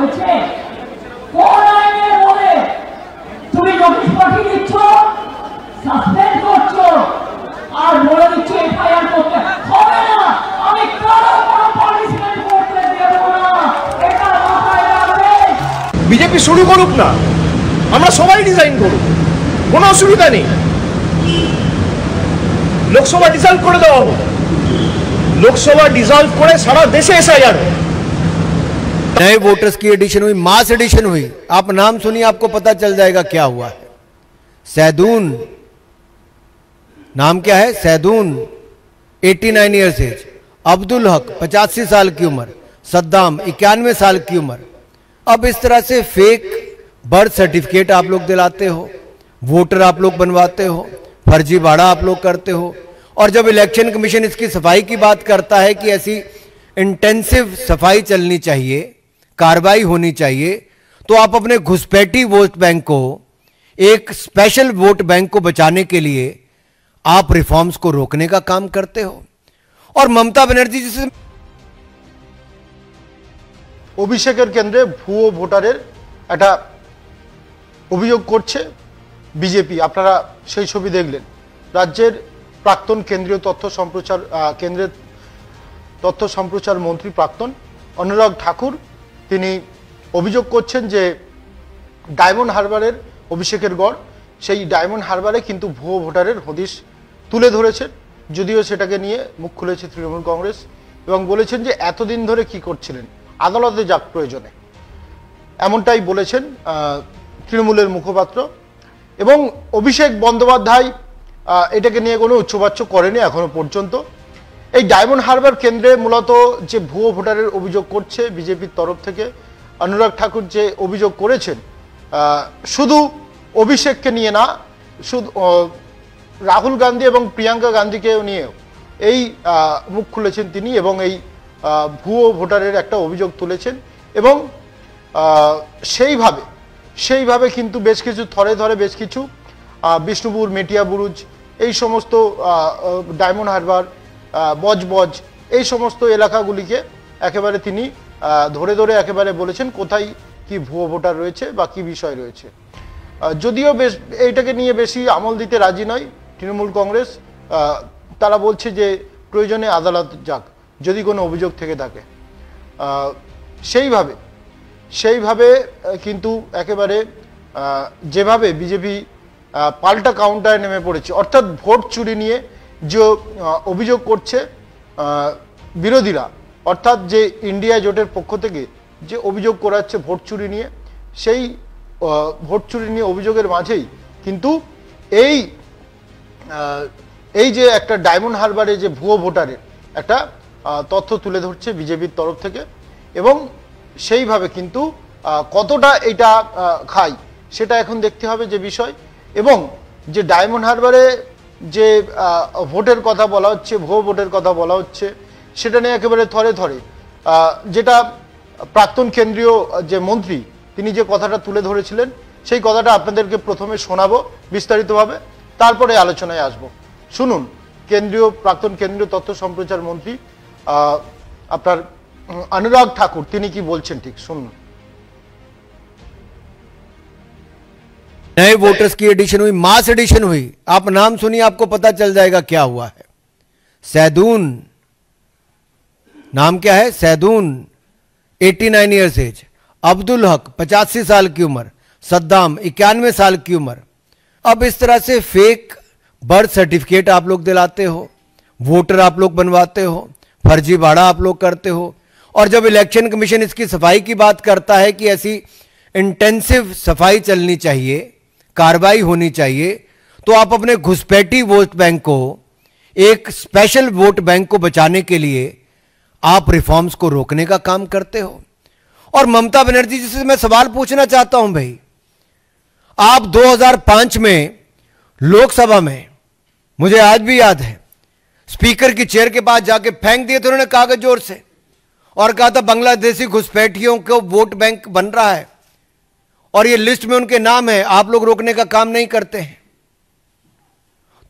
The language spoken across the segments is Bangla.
হয়েছে কোন আইনের বলে তুমি নোটিশ পাঠিয়ে দিচ্ছ, সাসপেন্ড করছো আর বলে দিচ্ছ এফআইআর করতে হবে না। আমি কারো কোনো পানিশমেন্ট করতে দেব না, এটা মাথায় রাখবে। বিজেপি শুরু করুক না, আমরা সবাই ডিজাইন করুক, কোনো অসুবিধা নেই। লোকসভা ডিজলভ করে দেওয়া হোক, लोकसभा डिसॉल्व करे सारा देश एसआईआर हो। नए वोटर्स की एडिशन हुई, मास एडिशन हुई। आप नाम सुनिए, आपको पता चल जाएगा क्या हुआ है। सैदून, नाम क्या है? सैदून 89 ईयर्स एज, अब्दुल हक 85 साल की उम्र, सद्दाम 91 साल की उम्र। अब इस तरह से फेक बर्थ सर्टिफिकेट आप लोग दिलाते हो, वोटर आप लोग बनवाते हो, फर्जीवाड़ा आप लोग करते हो। और जब इलेक्शन कमीशन इसकी सफाई की बात करता है कि ऐसी इंटेंसिव सफाई चलनी चाहिए, कार्रवाई होनी चाहिए, तो आप अपने घुसपैठी वोट बैंक को, एक स्पेशल वोट बैंक को बचाने के लिए आप रिफॉर्म्स को रोकने का काम करते हो। और ममता बनर्जी जिसे অভিষেকের কেন্দ্রে ভুয়ো ভোটারের একটা অভিযোগ করছে বিজেপি। আপনারা সেই ছবি দেখলেন। রাজ্যের প্রাক্তন কেন্দ্রীয় তথ্য সম্প্রচার মন্ত্রী প্রাক্তন অনুরাগ ঠাকুর তিনি অভিযোগ করছেন যে ডায়মন্ড হারবারের অভিষেকের গড়, সেই ডায়মন্ড হারবারে কিন্তু ভুয়ো ভোটারের হদিশ তুলে ধরেছেন। যদিও সেটাকে নিয়ে মুখ খুলেছে তৃণমূল কংগ্রেস এবং বলেছেন যে এতদিন ধরে কি করছিলেন, আদালতে যাক প্রয়োজনে, এমনটাই বলেছেন তৃণমূলের মুখপাত্র। এবং অভিষেক বন্দ্যোপাধ্যায় এটাকে নিয়ে কোনো উচ্চবাচ্য করেনি এখনো পর্যন্ত। এই ডায়মন্ড হারবার কেন্দ্রে মূলত যে ভুয়ো ভোটারের অভিযোগ করছে বিজেপির তরফ থেকে অনুরাগ ঠাকুর যে অভিযোগ করেছেন, শুধু অভিষেককে নিয়ে না, শুধু রাহুল গান্ধী এবং প্রিয়াঙ্কা গান্ধীকেও নিয়েও এই মুখ খুলেছেন তিনি এবং এই ভুয়ো ভোটারের একটা অভিযোগ তুলেছেন। এবং সেইভাবে কিন্তু বেশ কিছু থরে ধরে বেশ কিছু বিষ্ণুপুর, মেটিয়া বুরুজ, এই সমস্ত ডায়মন্ড হারবার, বজবজ, এই সমস্ত এলাকাগুলিকে একেবারে তিনি ধরে ধরে একেবারে বলেছেন কোথায় কি ভুয়ো ভোটার রয়েছে বা কি বিষয় রয়েছে। যদিও বেশ এইটাকে নিয়ে বেশি আমল দিতে রাজি নয় তৃণমূল কংগ্রেস। তারা বলছে যে প্রয়োজনে আদালত যাক যদি কোনো অভিযোগ থেকে থাকে। সেইভাবে কিন্তু একেবারে যেভাবে বিজেপি পাল্টা কাউন্টারে নেমে পড়েছে, অর্থাৎ ভোট চুরি নিয়ে যে অভিযোগ করছে বিরোধীরা, অর্থাৎ যে ইন্ডিয়া জোটের পক্ষ থেকে যে অভিযোগ করা হচ্ছে ভোট চুরি নিয়ে, সেই ভোট চুরি নিয়ে অভিযোগের মাঝেই কিন্তু এই যে একটা ডায়মন্ড হারবারে যে ভুয়ো ভোটারের একটা তথ্য তুলে ধরছে বিজেপির তরফ থেকে। এবং সেইভাবে কিন্তু কতটা এটা খায় সেটা এখন দেখতে হবে যে বিষয়। এবং যে ডায়মন্ড হারবারে যে ভোটের কথা বলা হচ্ছে, ভুয়ো ভোটের কথা বলা হচ্ছে, সেটা নিয়ে একেবারে থরে থরে যেটা প্রাক্তন কেন্দ্রীয় যে মন্ত্রী তিনি যে কথাটা তুলে ধরেছিলেন, সেই কথাটা আপনাদেরকে প্রথমে শোনাবো বিস্তারিতভাবে, তারপরে আলোচনায় আসব। শুনুন প্রাক্তন কেন্দ্রীয় তথ্য সম্প্রচার মন্ত্রী আপনার अनुराग ठाकुर তিনি কি বলছেন ঠিক শুনুন। नए वोटर्स की एडिशन हुई, मास एडिशन हुई। आप नाम सुनिए, आपको पता चल जाएगा क्या हुआ है। सैदून, नाम क्या है? सैदून 89 ईयर्स एज, अब्दुल हक 85 साल की उम्र, सद्दाम 91 साल की उम्र। अब इस तरह से फेक बर्थ सर्टिफिकेट आप लोग दिलाते हो, वोटर आप लोग बनवाते हो, फर्जीवाड़ा आप लोग करते हो। और जब इलेक्शन कमीशन इसकी सफाई की बात करता है कि ऐसी इंटेंसिव सफाई चलनी चाहिए, कार्रवाई होनी चाहिए, तो आप अपने घुसपैठी वोट बैंक को, एक स्पेशल वोट बैंक को बचाने के लिए आप रिफॉर्म्स को रोकने का काम करते हो। और ममता बनर्जी जी से मैं सवाल पूछना चाहता हूं भाई, आप 2005 में लोकसभा में, मुझे आज भी याद है, स्पीकर की चेयर के पास जाके फेंक दिए थे उन्होंने कागज जोर से, और कहा था बांग्लादेशी घुसपैठियों को वोट बैंक बन रहा है और ये लिस्ट में उनके नाम है, आप लोग रोकने का काम नहीं करते हैं।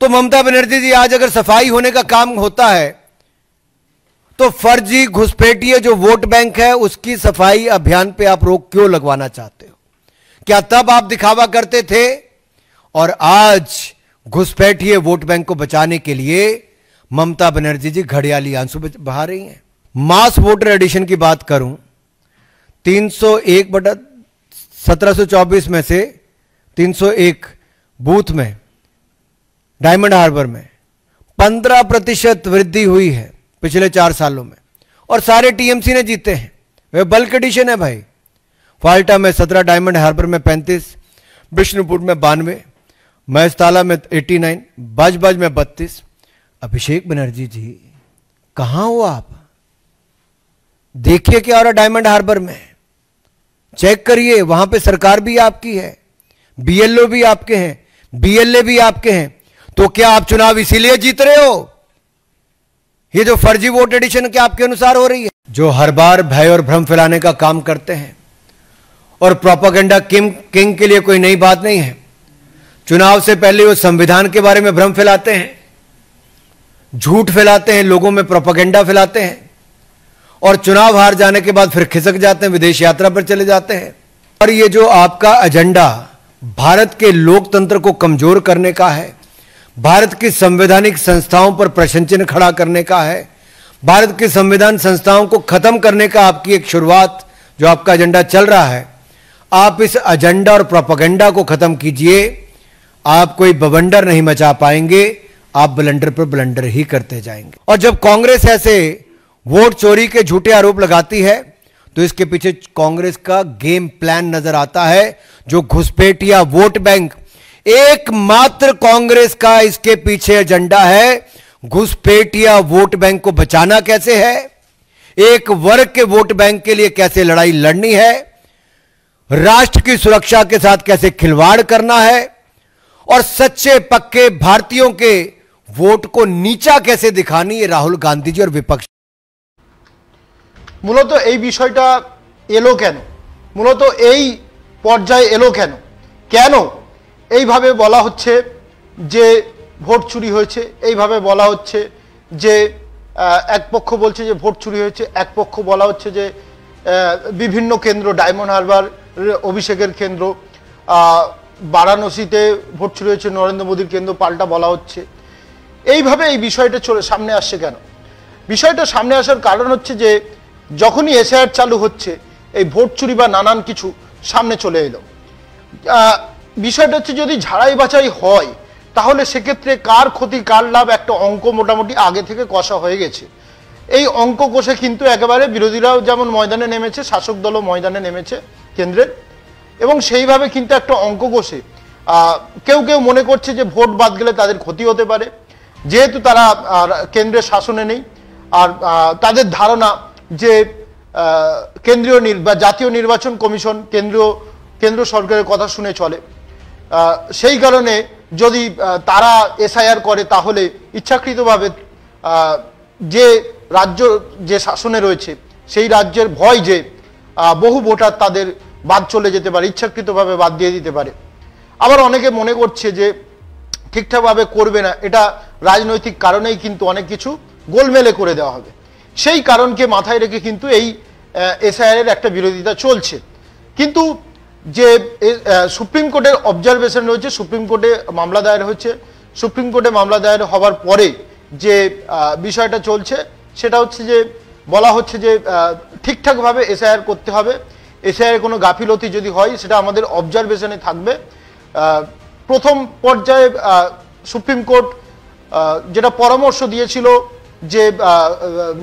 तो ममता बनर्जी जी आज अगर सफाई होने का काम होता है तो फर्जी घुसपैठिए जो वोट बैंक है उसकी सफाई अभियान पे आप रोक क्यों लगवाना चाहते हो? क्या तब आप दिखावा करते थे और आज घुसपैठिए वोट बैंक को बचाने के लिए ममता बनर्जी जी घड़ियाली आंसू बहा रही हैं? मास वोटर एडिशन की बात करूं, 301/1724 में से 301 बूथ में डायमंड हार्बर में 15% वृद्धि हुई है पिछले 4 सालों में, और सारे टीएमसी ने जीते हैं। वे बल्क एडिशन है भाई। फाल्टा में 17, डायमंड हार्बर में 35, बिष्णुपुर में 92, महेशताला में 89, बाजबाज में 32। अभिषेक बनर्जी जी कहां हो आप? देखिए क्या हो रहा डायमंड हार्बर में, चेक करिए। वहां पे सरकार भी आपकी है, बीएलओ भी आपके हैं, बीएलए भी आपके हैं। तो क्या आप चुनाव इसीलिए जीत रहे हो? ये जो फर्जी वोट एडिशन के आपके अनुसार हो रही है, जो हर बार भय और भ्रम फैलाने का काम करते हैं, और प्रोपेगेंडा किंग के लिए कोई नई बात नहीं है। चुनाव से पहले वो संविधान के बारे में भ्रम फैलाते हैं, झूठ फैलाते हैं, लोगों में प्रोपेगेंडा फैलाते हैं, और चुनाव हार जाने के बाद फिर खिसक जाते हैं, विदेश यात्रा पर चले जाते हैं। और ये जो आपका एजेंडा भारत के लोकतंत्र को कमजोर करने का है, भारत की संवैधानिक संस्थाओं पर प्रश्न चिन्ह खड़ा करने का है, भारत की संविधान संस्थाओं को खत्म करने का आपकी एक शुरुआत जो आपका एजेंडा चल रहा है, आप इस एजेंडा और प्रोपेगेंडा को खत्म कीजिए। आप कोई बवंडर नहीं मचा पाएंगे, आप ब्लंडर पर ब्लंडर ही करते जाएंगे। और जब कांग्रेस ऐसे वोट चोरी के झूठे आरोप लगाती है तो इसके पीछे कांग्रेस का गेम प्लान नजर आता है, जो घुसपैठिया वोट बैंक। एकमात्र कांग्रेस का इसके पीछे एजेंडा है घुसपैठिया वोट बैंक को बचाना कैसे है, एक वर्ग के वोट बैंक के लिए कैसे लड़ाई लड़नी है, राष्ट्र की सुरक्षा के साथ कैसे खिलवाड़ करना है, और सच्चे पक्के भारतीयों के वोट को नीचा कैसे दिखानी, ये राहुल गांधी जी और विपक्ष। মূলত এই বিষয়টা এলো কেন, মূলত এই পর্যায়ে এলো কেন, কেন এইভাবে বলা হচ্ছে যে ভোট চুরি হয়েছে, এইভাবে বলা হচ্ছে যে এক পক্ষ বলছে যে ভোট চুরি হয়েছে, এক পক্ষ বলা হচ্ছে যে বিভিন্ন কেন্দ্র, ডায়মন্ড হারবার অভিষেকের কেন্দ্র, বারাণসীতে ভোট চুরি হয়েছে, নরেন্দ্র মোদীর কেন্দ্র পাল্টা বলা হচ্ছে। এইভাবে এই বিষয়টা সামনে আসছে কেন? বিষয়টা সামনে আসার কারণ হচ্ছে যে যখনই এসআইআর চালু হচ্ছে এই ভোট চুরি বা নানান কিছু সামনে চলে এলো। বিষয়টা হচ্ছে যদি ঝাড়াই বাছাই হয় তাহলে সেক্ষেত্রে কার ক্ষতি কার লাভ একটা অঙ্ক মোটামুটি আগে থেকে কষা হয়ে গেছে। এই অঙ্ক কষে কিন্তু একেবারে বিরোধীরাও যেমন ময়দানে নেমেছে, শাসক দলও ময়দানে নেমেছে কেন্দ্রের, এবং সেইভাবে কিন্তু একটা অঙ্ক কষে কেউ কেউ মনে করছে যে ভোট বাদ গেলে তাদের ক্ষতি হতে পারে, যেহেতু তারা কেন্দ্রের শাসনে নেই। আর তাদের ধারণা যে কেন্দ্রীয় বা জাতীয় নির্বাচন কমিশন কেন্দ্র সরকারের কথা শুনে চলে, সেই কারণে যদি তারা এসআইআর করে তাহলে ইচ্ছাকৃতভাবে যে রাজ্য যে শাসনে রয়েছে সেই রাজ্যের ভয় যে বহু ভোটার তাদের বাদ চলে যেতে পারে, ইচ্ছাকৃতভাবে বাদ দিয়ে দিতে পারে। আবার অনেকে মনে করছে যে ঠিকঠাকভাবে করবে না, এটা রাজনৈতিক কারণেই কিন্তু অনেক কিছু গোলমেলে করে দেওয়া হবে। সেই কারণকে মাথায় রেখে কিন্তু এই এসআইআর এর একটা বিরোধিতা চলছে। কিন্তু যে সুপ্রিম কোর্টের অবজারভেশন রয়েছে, সুপ্রিম কোর্টে মামলা দায়ের হয়েছে, সুপ্রিম কোর্টে মামলা দায়ের হওয়ার পরে যে বিষয়টা চলছে সেটা হচ্ছে যে বলা হচ্ছে যে ঠিকঠাকভাবে এসআইআর করতে হবে, এসআইআর কোনো গাফিলতি যদি হয় সেটা আমাদের অবজারভেশনে থাকবে। প্রথম পর্যায়ে সুপ্রিম কোর্ট যেটা পরামর্শ দিয়েছিল, যে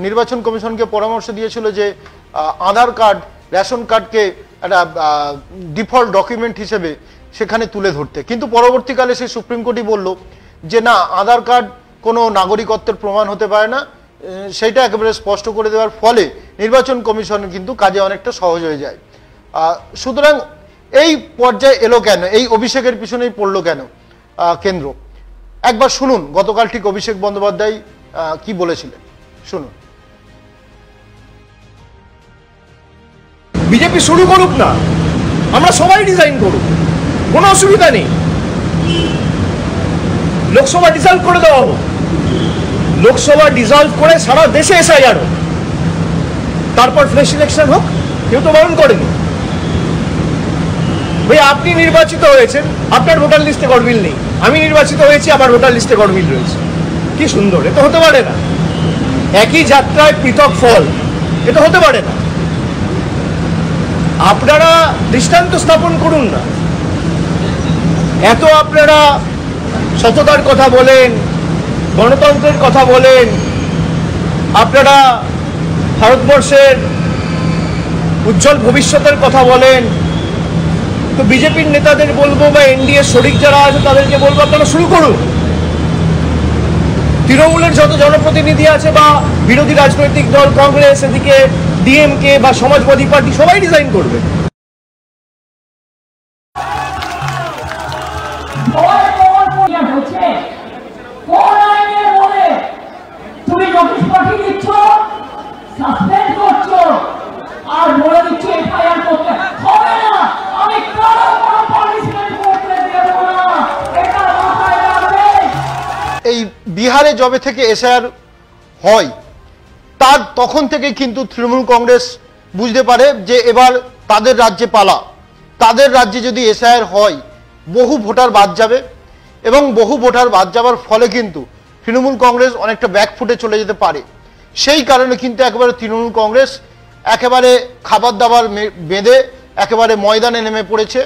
নির্বাচন কমিশনকে পরামর্শ দিয়েছিল যে আধার কার্ড, রেশন কার্ডকে একটা ডিফল্ট ডকুমেন্ট হিসেবে সেখানে তুলে ধরতে, কিন্তু পরবর্তীকালে সেই সুপ্রিম কোর্টই বলল যে না, আধার কার্ড কোনো নাগরিকত্বের প্রমাণ হতে পারে না। সেটা একেবারে স্পষ্ট করে দেওয়ার ফলে নির্বাচন কমিশন কিন্তু কাজে অনেকটা সহজ হয়ে যায়। সুতরাং এই পর্যায়ে এলো কেন, এই অভিষেকের পিছনেই পড়লো কেন কেন্দ্র? একবার শুনুন গতকাল ঠিক অভিষেক বন্দ্যোপাধ্যায় কি বলেছিলেন, শুনুন। বিজেপি শুরু করুক না, আমরা সবাই ডিজাইন করুক, কোনো অসুবিধা নেই। লোকসভা ডিসলভ করে দেওয়া হোক, লোকসভা ডিসলভ করে সারা দেশে এসআইআর হোক। তারপর ফ্রেশ ইলেকশন হোক, কেউ তো বারণ করেনি। ভাই আপনি নির্বাচিত হয়েছেন, আপনার ভোটার লিস্টে গড়মিল নেই, আমি নির্বাচিত হয়েছি, আমার ভোটার লিস্টে গড়মিল রয়েছে। কি সুন্দর! এটা হতে পারে না। একই যাত্রায় পৃথক ফল, এটা হতে পারে না। আপনারা দৃষ্টান্ত স্থাপন করুন না। এত আপনারা সততার কথা বলেন, গণতন্ত্রের কথা বলেন, আপনারা ভারতবর্ষের উজ্জ্বল ভবিষ্যতের কথা বলেন, তো বিজেপির নেতাদের বলবো বা এনডিএ শরিক যারা আছে তাদেরকে বলবো আপনারা শুরু করুন। তৃণমূলের যত জনপ্রতিনিধি আছে বা বিরোধী রাজনৈতিক দল, কংগ্রেস, এদিকে ডিএমকে বা সমাজবাদী পার্টি, সবাই ডিজাইন করবে। তুমি নোটিশ পাঠিয়ে দিচ্ছ, সাসপেন্ড করছো, আর বলে দিচ্ছ এফআইআর করতে হবে না। আমি কারো কোনো পানিশমেন্ট করতে দেব না, এটা মাথায় রাখবেন। এই বিহারে যবে থেকে এসআইআর হয় তার তখন থেকে কিন্তু তৃণমূল কংগ্রেস বুঝতে পারে যে এবার তাদের রাজ্যে পালা। তাদের রাজ্যে যদি এসআইআর হয় বহু ভোটার বাদ যাবে, এবং বহু ভোটার বাদ যাবার ফলে কিন্তু তৃণমূল কংগ্রেস অনেকটা ব্যাকফুটে চলে যেতে পারে। সেই কারণে কিন্তু একেবারে তৃণমূল কংগ্রেস একেবারে খাবার দাবার বেঁধে একেবারে ময়দানে নেমে পড়েছে।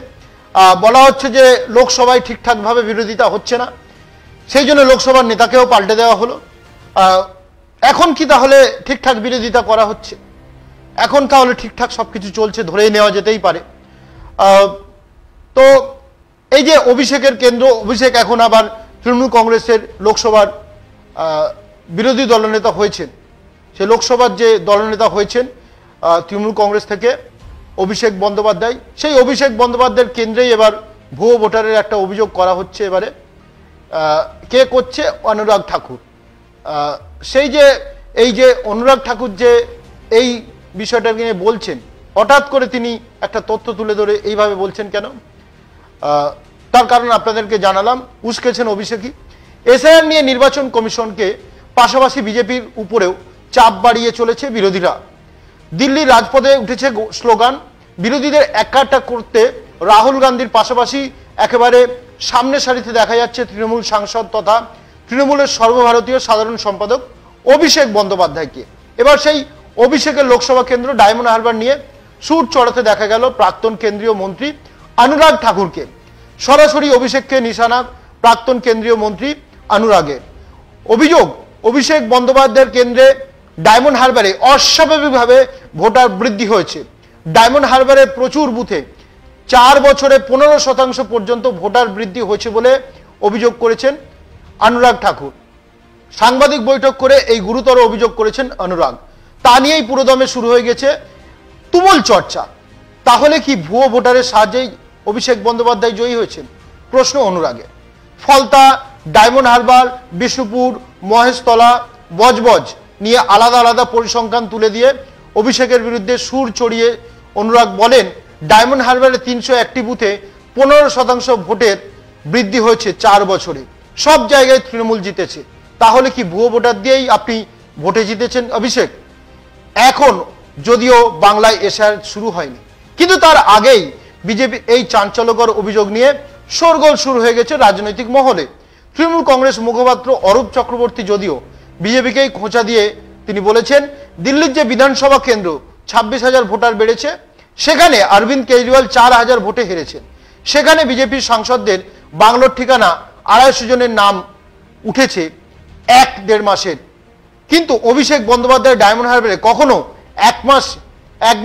বলা হচ্ছে যে লোকসভায় ঠিকঠাকভাবে বিরোধিতা হচ্ছে না, সেই জন্য লোকসভার নেতাকেও পাল্টে দেওয়া হলো। এখন কি তাহলে ঠিকঠাক বিরোধিতা করা হচ্ছে? এখন তাহলে ঠিকঠাক সবকিছু চলছে ধরেই নেওয়া যেতেই পারে। তো এই যে অভিষেকের কেন্দ্র, অভিষেক এখন আবার তৃণমূল কংগ্রেসের লোকসভার বিরোধী দলনেতা হয়েছেন। সে লোকসভার যে দলনেতা হয়েছেন তৃণমূল কংগ্রেস থেকে অভিষেক বন্দ্যোপাধ্যায়, সেই অভিষেক বন্দ্যোপাধ্যায়ের কেন্দ্রেই এবার ভুয়ো ভোটারের একটা অভিযোগ করা হচ্ছে। এবারে কে করছে? অনুরাগ ঠাকুর। সেই যে এই যে অনুরাগ ঠাকুর যে এই বিষয়টাকে নিয়ে বলছেন, হঠাৎ করে তিনি একটা তথ্য তুলে ধরে এইভাবে বলছেন কেন? তার কারণ আপনাদেরকে জানালাম। উস্কেছেন অভিষেকই। এসআইআর নিয়ে নির্বাচন কমিশনকে, পাশাপাশি বিজেপির উপরেও চাপ বাড়িয়ে চলেছে বিরোধীরা। দিল্লির রাজপথে উঠেছে স্লোগান। বিরোধীদের একাট্টা করতে রাহুল গান্ধীর পাশাপাশি একেবারে সামনে সারিতে দেখা যাচ্ছে তৃণমূল সাংসদ তথা তৃণমূলের সর্বভারতীয় সাধারণ সম্পাদক অভিষেক বন্দ্যোপাধ্যায়কে। এবার সেই অভিষেকের লোকসভা কেন্দ্র ডায়মন্ড হারবার নিয়ে সুর চড়াতে দেখা গেল প্রাক্তন কেন্দ্রীয় মন্ত্রী অনুরাগ ঠাকুরকে। সরাসরি অভিষেককে নিশানা প্রাক্তন কেন্দ্রীয় মন্ত্রী অনুরাগের। অভিযোগ, অভিষেক বন্দ্যোপাধ্যায়ের কেন্দ্রে ডায়মন্ড হারবারে অস্বাভাবিকভাবে ভোটার বৃদ্ধি হয়েছে। ডায়মন্ড হারবারে প্রচুর বুথে 4 বছরে 15% পর্যন্ত ভোটার বৃদ্ধি হয়েছে বলে অভিযোগ করেছেন অনুরাগ ঠাকুর। সাংবাদিক বৈঠক করে এই গুরুতর অভিযোগ করেছেন অনুরাগ। তা নিয়েই পুরোদমে শুরু হয়ে গেছে তুমুল চর্চা। তাহলে কি ভুয়ো ভোটারের সাহায্যেই অভিষেক বন্দ্যোপাধ্যায় জয়ী হয়েছেন? প্রশ্ন অনুরাগের। ফলতা, ডায়মন্ড হারবার, বিষ্ণুপুর, মহেশতলা, বজবজ নিয়ে আলাদা আলাদা পরিসংখ্যান তুলে দিয়ে অভিষেকের বিরুদ্ধে সুর চড়িয়ে অনুরাগ বলেন, ডায়মন্ড হারবারে 301টি বুথে 15% ভোটের বৃদ্ধি হয়েছে 4 বছরে। সব জায়গায় তৃণমূল জিতেছে। তাহলে কি ভুয়ো ভোটার দিয়েই আপনি ভোটে জিতেছেন অভিষেক? এখন যদিও বাংলায় এসআইআর শুরু হয়নি, কিন্তু তার আগেই বিজেপি এই চাঞ্চল্যকর অভিযোগ নিয়ে শোরগোল শুরু হয়ে গেছে রাজনৈতিক মহলে। তৃণমূল কংগ্রেস মুখপাত্র অরূপ চক্রবর্তী যদিও বিজেপিকেই খোঁচা দিয়ে তিনি বলেছেন, দিল্লির যে বিধানসভা কেন্দ্র 26,000 ভোটার বেড়েছে, সেখানে অরবিন্দ কেজরিওয়াল 4,000 ভোটে হেরেছেন। সেখানে বিজেপির সাংসদদের বাংলোর ঠিকানা 250 জনের নাম উঠেছে 1-1.5 মাসের। কিন্তু অভিষেক বন্দ্যোপাধ্যায় ডায়মন্ড হারবারে কখনো 1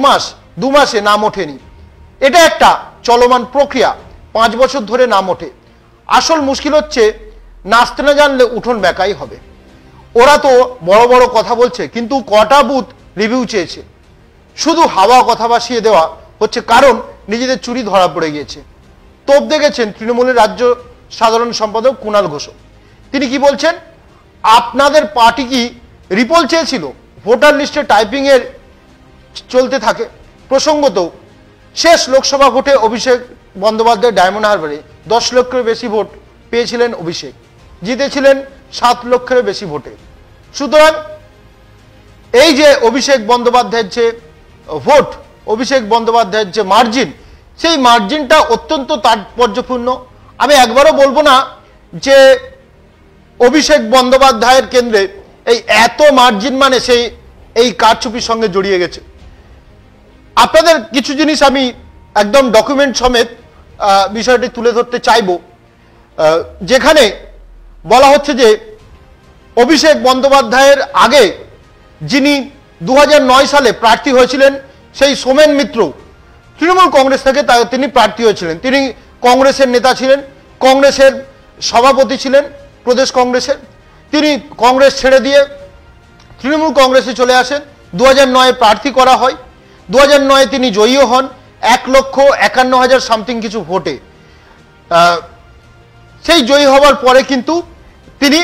মাস 2 মাসে নাম ওঠেনি। এটা একটা চলমান প্রক্রিয়া, 5 বছর ধরে নাম ওঠে। আসল মুশকিল হচ্ছে নাচতে না জানলে উঠোন বেঁকাই হবে। ওরা তো বড় বড় কথা বলছে, কিন্তু কটা বুথ রিভিউ চেয়েছে? শুধু হাওয়া কথা ভাসিয়ে দেওয়া হচ্ছে, কারণ নিজেদের চুরি ধরা পড়ে গিয়েছে। তোপ দেখেছেন তৃণমূলের রাজ্য সাধারণ সম্পাদক কুণাল ঘোষ। তিনি কি বলছেন? আপনাদের পার্টি কি রিপোল চেয়েছিল? ভোটার লিস্টে টাইপিং এর চলতে থাকে। প্রসঙ্গত শেষ লোকসভা ভোটে অভিষেক বন্দ্যোপাধ্যায় ডায়মন্ড হারবারে 10 লক্ষের বেশি ভোট পেয়েছিলেন অভিষেক, জিতেছিলেন 7 লক্ষের বেশি ভোটে। সুতরাং এই যে অভিষেক বন্দ্যোপাধ্যায়ের যে ভোট, অভিষেক বন্দ্যোপাধ্যায়ের যে মার্জিন, সেই মার্জিনটা অত্যন্ত তাৎপর্যপূর্ণ। আমি একবারও বলবো না যে অভিষেক বন্দ্যোপাধ্যায়ের কেন্দ্রে এই এত মার্জিন মানে সেই এই কারচুপির সঙ্গে জড়িয়ে গেছে। আপনাদের কিছু জিনিস আমি একদম ডকুমেন্ট সমেত বিষয়টি তুলে ধরতে চাইব, যেখানে বলা হচ্ছে যে অভিষেক বন্দ্যোপাধ্যায়ের আগে যিনি 2009 সালে প্রার্থী হয়েছিলেন, সেই সোমেন মিত্র তৃণমূল কংগ্রেস থেকে তিনি প্রার্থী হয়েছিলেন। তিনি কংগ্রেসের নেতা ছিলেন, কংগ্রেসের সভাপতি ছিলেন প্রদেশ কংগ্রেসের। তিনি কংগ্রেস ছেড়ে দিয়ে তৃণমূল কংগ্রেসে চলে আসেন। 2009 প্রার্থী করা হয়, 2009 তিনি জয়ীও হন 1,51,000 সামথিং কিছু ভোটে। সেই জয়ী হওয়ার পরে কিন্তু তিনি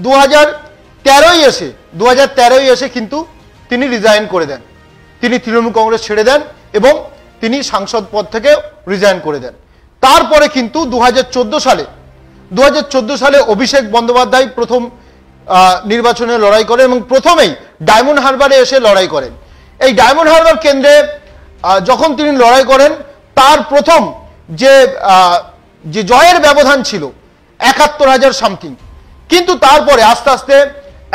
2013 এসে কিন্তু তিনি রিজাইন করে দেন। তিনি তৃণমূল কংগ্রেস ছেড়ে দেন এবং তিনি সাংসদ পদ থেকে রিজাইন করে দেন। তারপরে কিন্তু 2014 সালে অভিষেক বন্দ্যোপাধ্যায় প্রথম নির্বাচনে লড়াই করেন এবং প্রথমেই ডায়মন্ড হারবারে এসে লড়াই করেন। এই ডায়মন্ড হারবার কেন্দ্রে যখন তিনি লড়াই করেন, তার প্রথম যে জয়ের ব্যবধান ছিল 71,000 সামথিং, কিন্তু তারপরে আস্তে আস্তে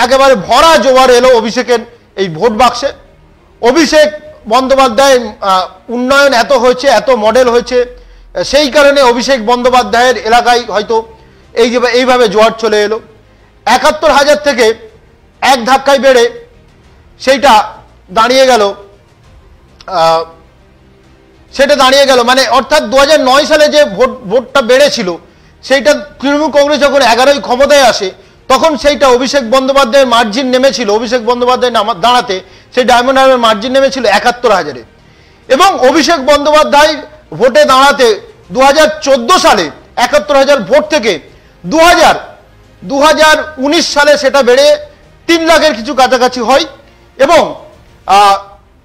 একেবারে ভরা জোয়ার এলো অভিষেকের এই ভোট বাক্সে। অভিষেক বন্দ্যোপাধ্যায়ের উন্নয়ন এত হয়েছে, এত মডেল হয়েছে, সেই কারণে অভিষেক বন্দ্যোপাধ্যায়ের এলাকায় হয়তো এইভাবে জোয়ার চলে এলো। 71,000 থেকে এক ধাক্কায় বেড়ে সেইটা দাঁড়িয়ে গেল মানে অর্থাৎ 2009 সালে যে ভোটটা বেড়েছিল, সেইটা তৃণমূল কংগ্রেস যখন 11ই ক্ষমতায় আসে, তখন সেইটা অভিষেক বন্দ্যোপাধ্যায়ের মার্জিন নেমেছিল, অভিষেক বন্দ্যোপাধ্যায় দাঁড়াতে সেই ডায়মন্ড হারবার মার্জিন নেমেছিল 71,000-এ। এবং অভিষেক বন্দ্যোপাধ্যায় ভোটে দাঁড়াতে 2014 সালে 71,000 ভোট থেকে 2019 সালে সেটা বেড়ে 3 লাখের কিছু কাছাকাছি হয় এবং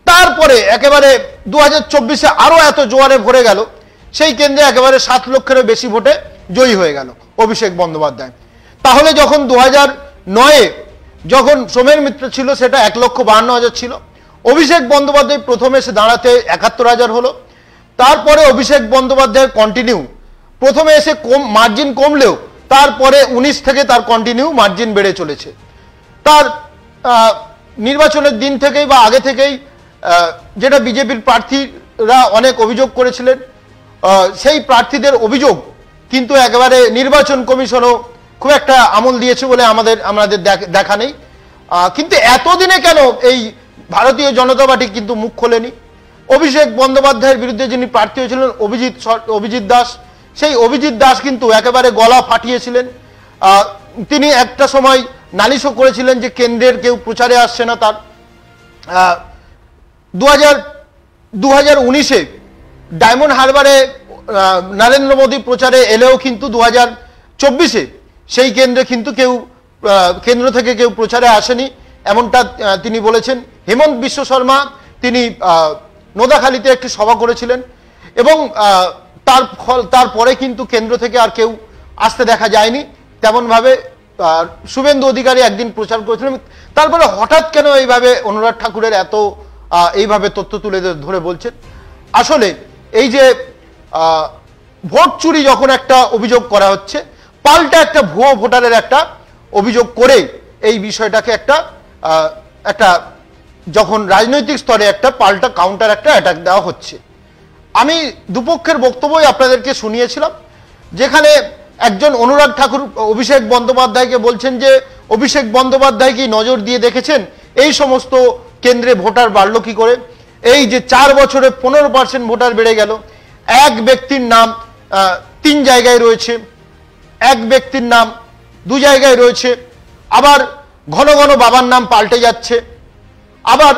তারপরে একেবারে 2024-এ আরো এত জোয়ারে ভরে গেল, সেই কেন্দ্রে একেবারে 7 লক্ষেরও বেশি ভোটে জয়ী হয়ে গেল অভিষেক বন্দ্যোপাধ্যায়। তাহলে যখন 2009-এ যখন সোমেন মিত্র ছিল, সেটা 1,52,000 ছিল। অভিষেক বন্দ্যোপাধ্যায় প্রথমে এসে দাঁড়াতে 71,000 হলো। তারপরে অভিষেক বন্দ্যোপাধ্যায় কন্টিনিউ, প্রথমে এসে মার্জিন কমলেও তারপরে 19 থেকে তার কন্টিনিউ মার্জিন বেড়ে চলেছে। তার নির্বাচনের দিন থেকেই বা আগে থেকেই যেটা বিজেপির প্রার্থীরা অনেক অভিযোগ করেছিলেন, সেই প্রার্থীদের অভিযোগ কিন্তু একেবারে নির্বাচন কমিশনও খুব একটা আমল দিয়েছে বলে আমাদের দেখা নেই। কিন্তু এতদিনে কেন এই ভারতীয় জনতা পার্টি কিন্তু মুখ খোলেনি? অভিষেক বন্দ্যোপাধ্যায়ের বিরুদ্ধে যিনি প্রার্থী হয়েছিলেন অভিজিৎ দাস, সেই অভিজিৎ দাস কিন্তু একেবারে গলা ফাটিয়েছিলেন। তিনি একটা সময় নালিশও করেছিলেন যে কেন্দ্রের কেউ প্রচারে আসছে না তার। 2019-এ ডায়মন্ড হারবারে নরেন্দ্র মোদী প্রচারে এলেও কিন্তু 2024-এ সেই কেন্দ্রে কিন্তু কেন্দ্র থেকে কেউ প্রচারে আসেনি, এমনটা তিনি বলেছেন। হেমন্ত বিশ্ব শর্মা তিনি নোদাখালীতে একটি সভা করেছিলেন এবং তারপরে কিন্তু কেন্দ্র থেকে আর কেউ আসতে দেখা যায়নি তেমনভাবে। শুভেন্দু অধিকারী একদিন প্রচার করেছিলেন। তারপরে হঠাৎ কেন এইভাবে অনুরাগ ঠাকুরের এত এইভাবে তথ্য তুলে ধরে বলছেন? আসলে এই যে ভোট চুরি যখন একটা অভিযোগ করা হচ্ছে, পাল্টা একটা ভুয়ো ভোটারের একটা অভিযোগ করে এই বিষয়টাকে একটা যখন রাজনৈতিক স্তরে একটা পাল্টা কাউন্টার একটা অ্যাটাক দেওয়া হচ্ছে। আমি দুপক্ষের বক্তব্যই আপনাদেরকে শুনিয়েছিলাম, যেখানে একজন অনুরাগ ঠাকুর অভিষেক বন্দ্যোপাধ্যায়কে বলছেন যে অভিষেক বন্দ্যোপাধ্যায় কি নজর দিয়ে দেখেছেন এই সমস্ত কেন্দ্রে ভোটার বাড়লো কি করে? এই যে 4 বছরে 15% ভোটার বেড়ে গেল। এক ব্যক্তির নাম 3 জায়গায় রয়েছে, এক ব্যক্তির নাম 2 জায়গায় রয়েছে, আবার ঘন ঘন বাবার নাম পাল্টে যাচ্ছে, আবার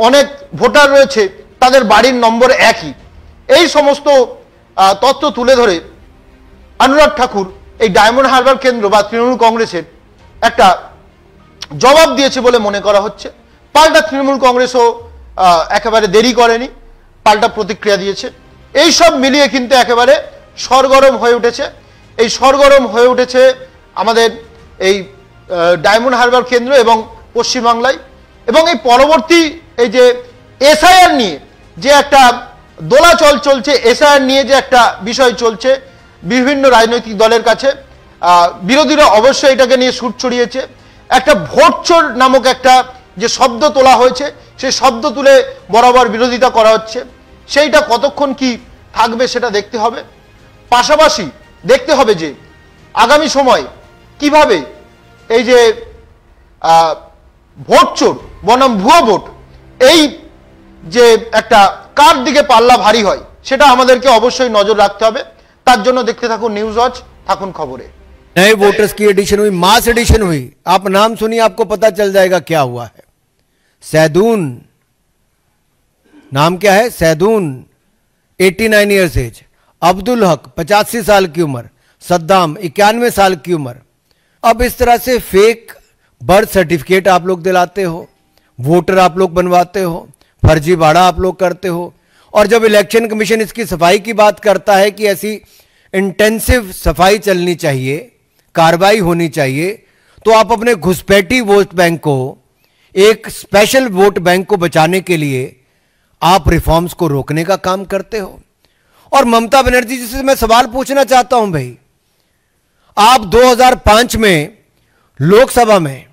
অনেক ভোটার রয়েছে তাদের বাড়ির নম্বর একই। এই সমস্ত তথ্য তুলে ধরে অনুরাগ ঠাকুর এই ডায়মন্ড হারবার কেন্দ্র বা তৃণমূল কংগ্রেসের একটা জবাব দিয়েছে বলে মনে করা হচ্ছে। পাল্টা তৃণমূল কংগ্রেসও একেবারে দেরি করেনি, পাল্টা প্রতিক্রিয়া দিয়েছে। এই সব মিলিয়ে কিন্তু একেবারে সরগরম হয়ে উঠেছে। এই সরগরম হয়ে উঠেছে আমাদের এই ডায়মন্ড হারবার কেন্দ্র এবং পশ্চিমবাংলায়। এবং এই পরবর্তী এই যে এসআইআর নিয়ে যে একটা দোলাচল চলছে, এসআইআর নিয়ে যে একটা বিষয় চলছে বিভিন্ন রাজনৈতিক দলের কাছে, বিরোধীরা অবশ্যই এটাকে নিয়ে সুর ছড়িয়েছে। একটা ভোট চোর নামক একটা যে শব্দ তোলা হয়েছে, সেই শব্দ তুলে বরাবর বিরোধিতা করা হচ্ছে। সেইটা কতক্ষণ কি থাকবে সেটা দেখতে হবে। পাশাপাশি দেখতে হবে যে আগামী সময় কিভাবে এই যে ভোট চোর বনাম ভুয়ো ভোট, এই যে একটা কার দিকে পাল্লা ভারী হয় সেটা আমাদেরকে অবশ্যই নজর রাখতে হবে। তার জন্য দেখতে থাকুন নিউজ ওয়াচ, থাকুন খবরে। नए वोटर्स की एडिशन हुई, मास एडिशन हुई। आप नाम सुनिए, आपको पता चल जाएगा क्या हुआ है। सैदून, नाम क्या है? सैदून, 89 ईयर्स एज। अब्दुल हक 85 साल की उम्र। सद्दाम 91 साल की उम्र। अब इस तरह से फेक बर्थ सर्टिफिकेट आप लोग दिलाते हो, वोटर आप लोग बनवाते हो, फर्जीवाड़ा आप लोग करते हो। और जब इलेक्शन कमीशन इसकी सफाई की बात करता है कि ऐसी इंटेंसिव सफाई चलनी चाहिए, कार्रवाई होनी चाहिए, तो आप अपने घुसपैठी वोट बैंक को, एक स्पेशल वोट बैंक को बचाने के लिए आप रिफॉर्म्स को रोकने का काम करते हो। और ममता बनर्जी जी से मैं सवाल पूछना चाहता हूं भाई, आप 2005 में लोकसभा में,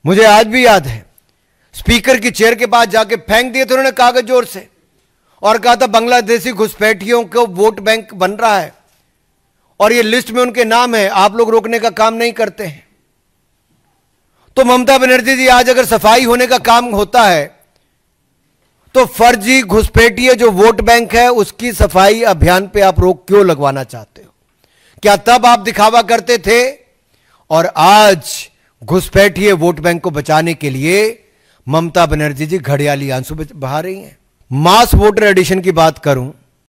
मुझे आज भी याद है, स्पीकर की चेयर के पास जाके फेंक दिए थे उन्होंने कागज जोर से, और कहा था बांग्लादेशी घुसपैठियों को वोट बैंक बन रहा है और ये लिस्ट में उनके नाम है, आप लोग रोकने का काम नहीं करते हैं। तो ममता बनर्जी जी, आज अगर सफाई होने का काम होता है तो फर्जी घुसपैठिए जो वोट बैंक है उसकी सफाई अभियान पे आप रोक क्यों लगवाना चाहते हो? क्या तब आप दिखावा करते थे और आज घुसपैठिए वोट बैंक को बचाने के लिए ममता बनर्जी जी घड़ियाली आंसू बहा रही हैं? मास वोटर एडिशन की बात करूं